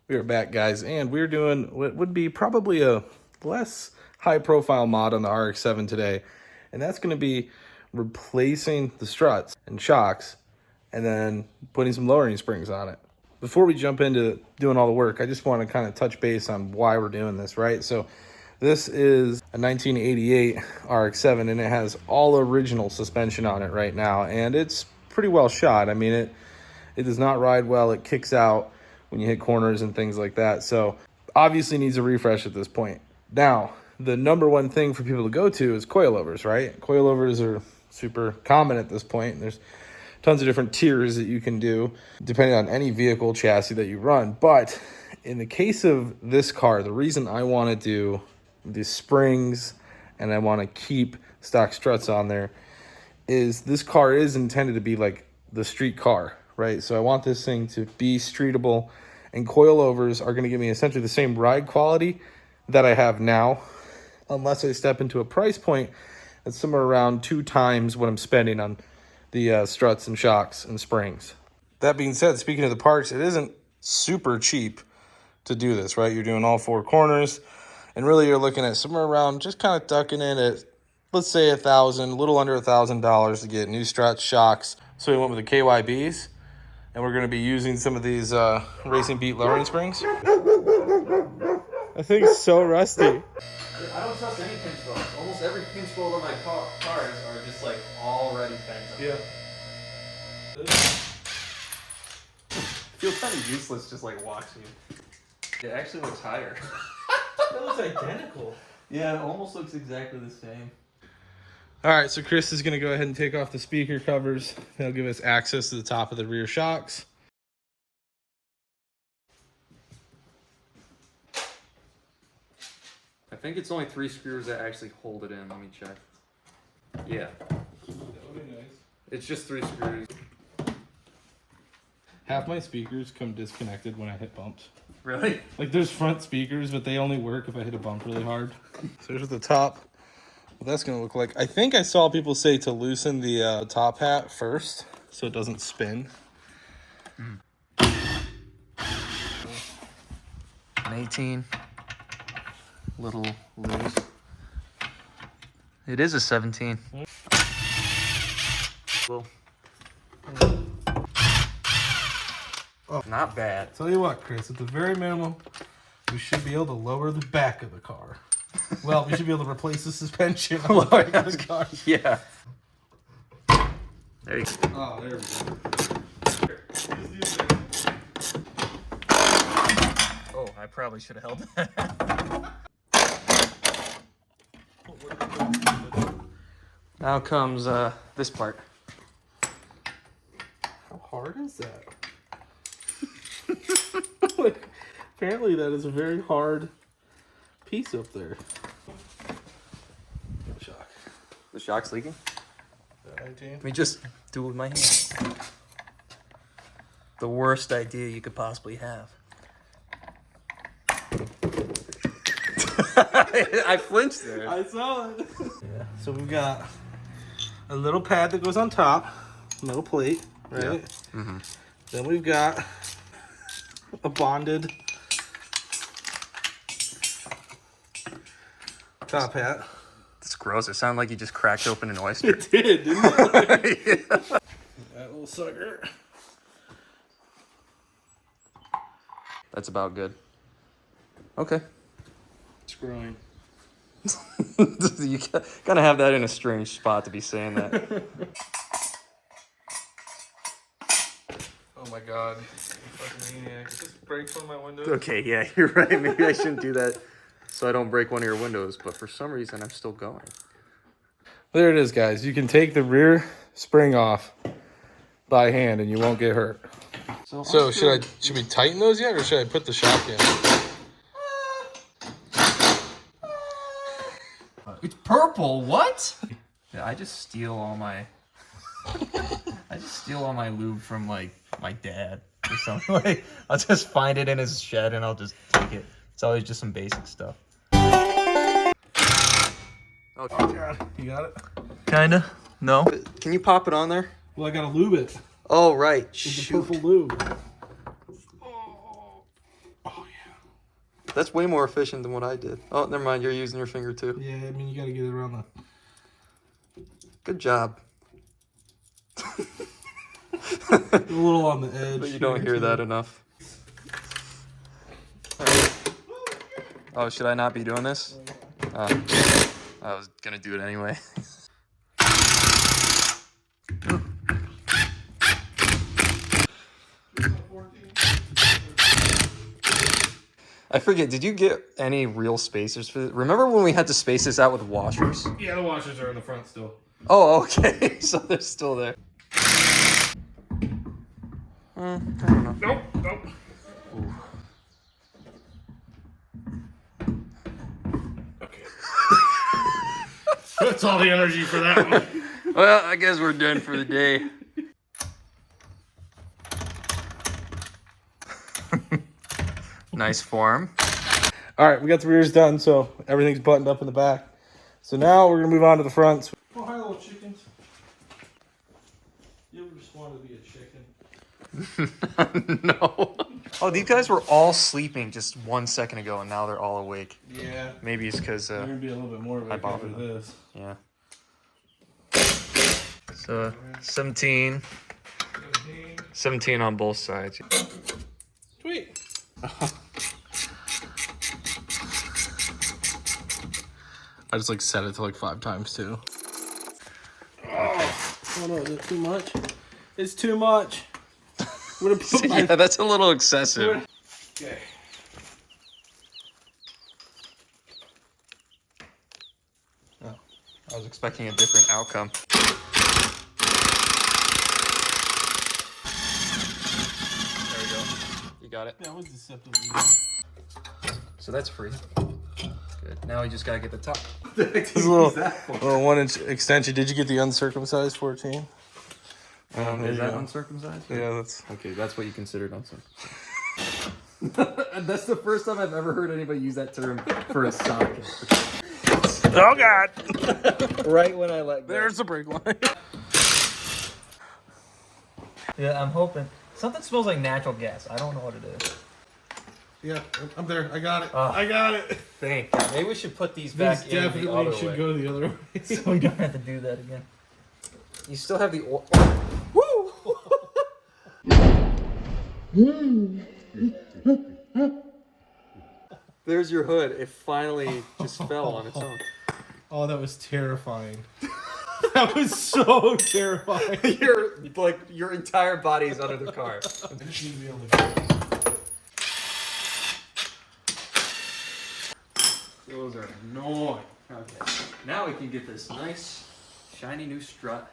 We are back, guys, and we're doing what would be probably a less high-profile mod on the RX7 today, and that's going to be replacing the struts and shocks and then putting some lowering springs on it. Before we jump into doing all the work, I just want to kind of touch base on why we're doing this, right? So this is a 1988 RX7, and it has all original suspension on it right now, and it's pretty well shot. I mean, it does not ride well. It kicks out when you hit corners and things like that. So obviously needs a refresh at this point. Now, the number one thing for people to go to is coilovers, right? Coilovers are super common at this point. There's tons of different tiers that you can do depending on any vehicle chassis that you run. But in the case of this car, the reason I want to do the springs and I want to keep stock struts on there is this car is intended to be like the street car, right? So I want this thing to be streetable, and coilovers are going to give me essentially the same ride quality that I have now, unless I step into a price point that's somewhere around 2 times what I'm spending on the struts and shocks and springs. That being said, speaking of the parts, it isn't super cheap to do this, right? You're doing all 4 corners, and really you're looking at somewhere around just kind of ducking in at, let's say a little under $1,000 to get new struts, shocks. So we went with the KYBs, and we're going to be using some of these Racing Beat lowering springs. That thing's so rusty. I don't trust any pinch rolls. Almost every pinch roll on my cars are just like already bent up. Yeah. I feel kind of useless just like watching it. It actually looks higher. That looks identical. Yeah, it almost looks exactly the same. All right, so Chris is going to go ahead and take off the speaker covers. That'll give us access to the top of the rear shocks. I think it's only 3 screws that actually hold it in. Let me check. Yeah. That would be nice. It's just 3 screws. Half my speakers come disconnected when I hit bumps. Really? Like there's front speakers, but they only work if I hit a bump really hard. So here's the top. What that's gonna look like. I think I saw people say to loosen the top hat first so it doesn't spin. An 18. Little loose. It is a 17. Well, not bad. Tell you what, Chris, at the very minimum, we should be able to lower the back of the car. Well, we should be able to replace the suspension on the back of the car. Yeah. There you go. Oh, there we go. Oh, I probably should have held that. Now comes this part. How hard is that? Like, apparently that is a very hard piece up there. Shock. The shock's leaking? 19. Let me just do it with my hand. The worst idea you could possibly have. I flinched there. I saw it. Yeah. So we've got a little pad that goes on top, metal plate, right? Yeah. Mm-hmm. Then we've got a bonded top hat. It's gross. It sounded like you just cracked open an oyster. It did, didn't it? Yeah. That little sucker. That's about good. Okay. Screwing. You gotta have that in a strange spot to be saying that. Oh my god. Fucking maniac. Just break one of my windows. Okay, yeah, you're right. Maybe I shouldn't do that so I don't break one of your windows, but for some reason I'm still going. There it is, guys. You can take the rear spring off by hand and you won't get hurt. So should we tighten those yet, or should I put the shock in? It's purple. What? Yeah, I just steal all my lube from like my dad or something. Like, I'll just find it in his shed and I'll just take it. It's always just some basic stuff. Oh god, you got it? Kinda. No. Can you pop it on there? Well, I gotta lube it. Oh right. With the purple lube. Oh That's way more efficient than what I did. Oh, never mind. You're using your finger too. Yeah, I mean, you got to get it around the... Good job. A little on the edge. But you don't hear that enough. Oh, should I not be doing this? I was gonna do it anyway. I forget, did you get any real spacers for this? Remember when we had to space this out with washers? Yeah, the washers are in the front still. Oh, okay. So they're still there. I don't know. Nope. Ooh. Okay. That's all the energy for that one. Well, I guess we're done for the day. Nice form. All right, we got the rears done, so everything's buttoned up in the back. So now we're gonna move on to the fronts. Oh, hi, little chickens. You ever just wanted to be a chicken? No. Oh, these guys were all sleeping just 1 second ago, and now they're all awake. Yeah. Maybe it's because They're gonna be a little bit more I awake bothered after them. this. Yeah. So 17 on both sides. Sweet. I just like set it to like 5 times too. Oh no, is it too much? It's too much. I'm gonna put my... Yeah, that's a little excessive. Okay. Oh, I was expecting a different outcome. There we go. You got it. That was deceptively. So that's free. Good. Now we just gotta get the top. This little 1-inch extension. Did you get the uncircumcised 14? Is that uncircumcised? Yeah, that's... Okay, that's what you considered uncircumcised. That's the first time I've ever heard anybody use that term for a socket. Oh God! Right when I let go. There's the brake line. Yeah, I'm hoping. Something smells like natural gas. I don't know what it is. Yeah, I'm there. I got it. I got it. Thank God. Maybe we should put these back These in the definitely other should way. go the other way. So we don't have to do that again. You still have the oil. Woo! There's your hood. It finally just fell on its own. Oh, that was terrifying. That was so terrifying. Your entire body is under the car. Those are annoying. Okay. Now we can get this nice, shiny new strut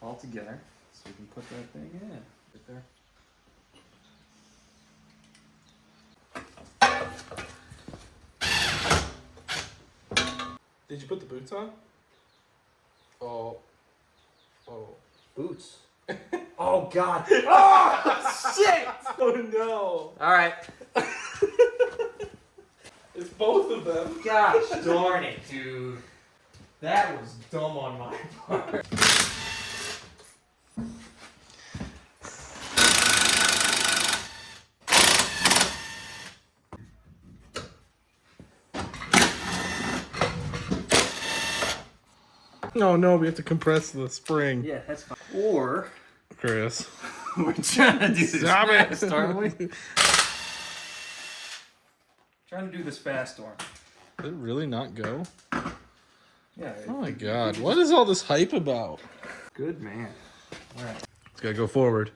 all together. So we can put that thing in. Right there. Did you put the boots on? Oh. Boots. Oh, God. Oh, shit! Oh, no. All right. It's both of them. Gosh darn it, dude. That was dumb on my part. No, no, we have to compress the spring. Yeah, that's fine. Or Chris. we're trying to do this Stop it. fast, aren't we? Trying to do this fast, Dorn. Did it really not go? Yeah. Oh my God. What is all this hype about? Good man. All right. It's got to go forward.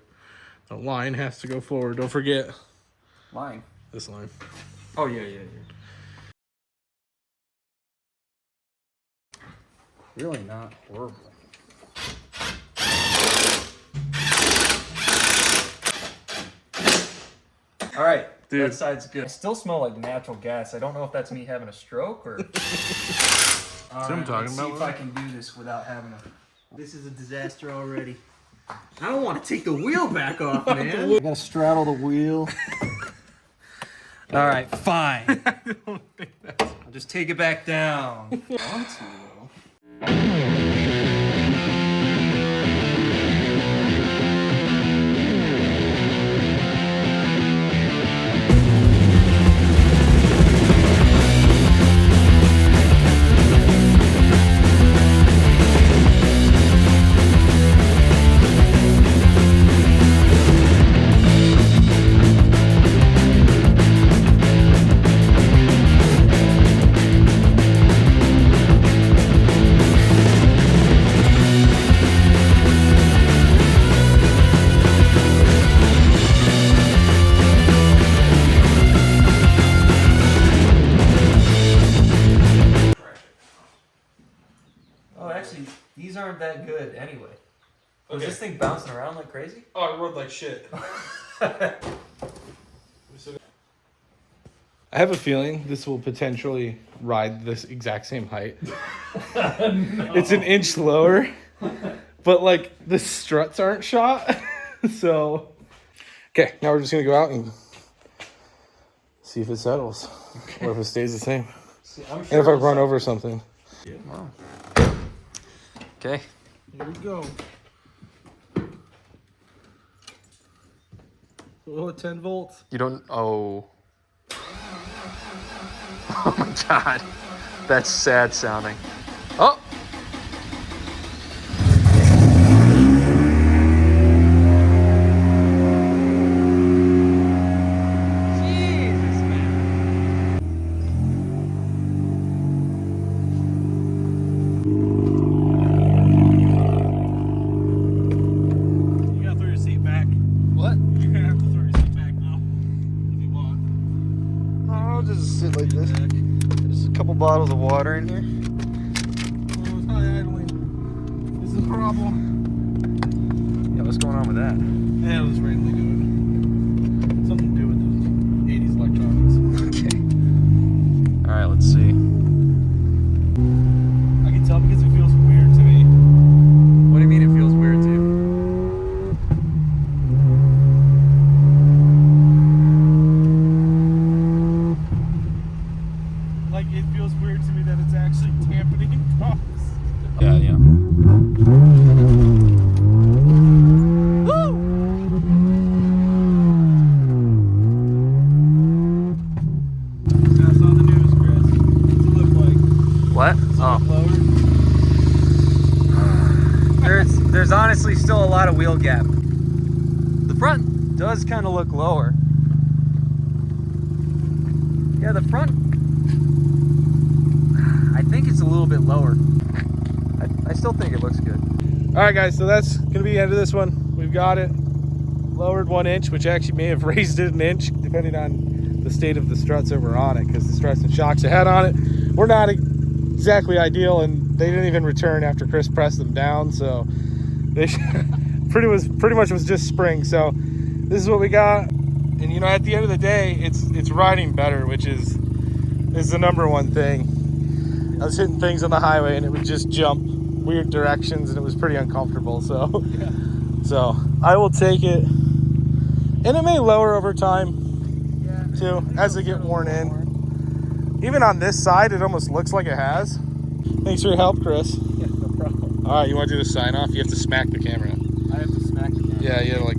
The line has to go forward. Don't forget Line. this line. Oh, yeah. Really not horrible. All right, Dude. that side's good. I still smell like natural gas. I don't know if that's me having a stroke or. All what I'm talking let's about, see if man. I can do this without having a... This is a disaster already. I don't want to take the wheel back off, man. I gotta straddle the wheel. All right, fine. I don't think that's... I'll just take it back down. aren't that good anyway. Was Okay. this thing bouncing around like crazy? Oh, it rode like shit. I have a feeling this will potentially ride this exact same height. No. It's an inch lower, but like the struts aren't shot. So, okay, now we're just gonna go out and see if it settles or if it stays the same. And if I run over something. Yeah. Wow. Okay. Here we go. Oh, 10 volts. You don't. Oh. Oh my god. That's sad sounding. Oh! Jesus, man. You gotta throw your seat back. What? You're gonna have to throw your seat back now. If you want. I'll just sit like this. There's a couple bottles of water in here. Oh, it's high idling. This is a problem. Yeah, what's going on with that? Yeah, it was randomly doing something to do with the 80s electronics. Okay. Alright, let's see. I can tell because it feels weird to me. What do you mean it feels weird to you? Like, it feels weird to me that it's actually dampening costs. Yeah, yeah. That's on the news, Chris. What's it look like? What? Oh. Lower? There's honestly still a lot of wheel gap. The front does kind of look lower. Yeah, the front, I think it's a little bit lower. I still think it looks good. All right, guys, so that's gonna be the end of this one. We've got it lowered 1 inch, which actually may have raised it an inch, depending on the state of the struts that were on it, because the struts and shocks I had on it were not exactly ideal, and they didn't even return after Chris pressed them down, so they pretty much was just spring. So this is what we got, and you know, at the end of the day, it's riding better, which is the number one thing. I was hitting things on the highway and it would just jump weird directions and it was pretty uncomfortable. So, Yeah. So I will take it, and it may lower over time too as they get worn in. Even on this side, it almost looks like it has. Thanks for your help, Chris. Yeah, no problem. All right, you want to do the sign off? You have to smack the camera. I have to smack the camera. Yeah, like.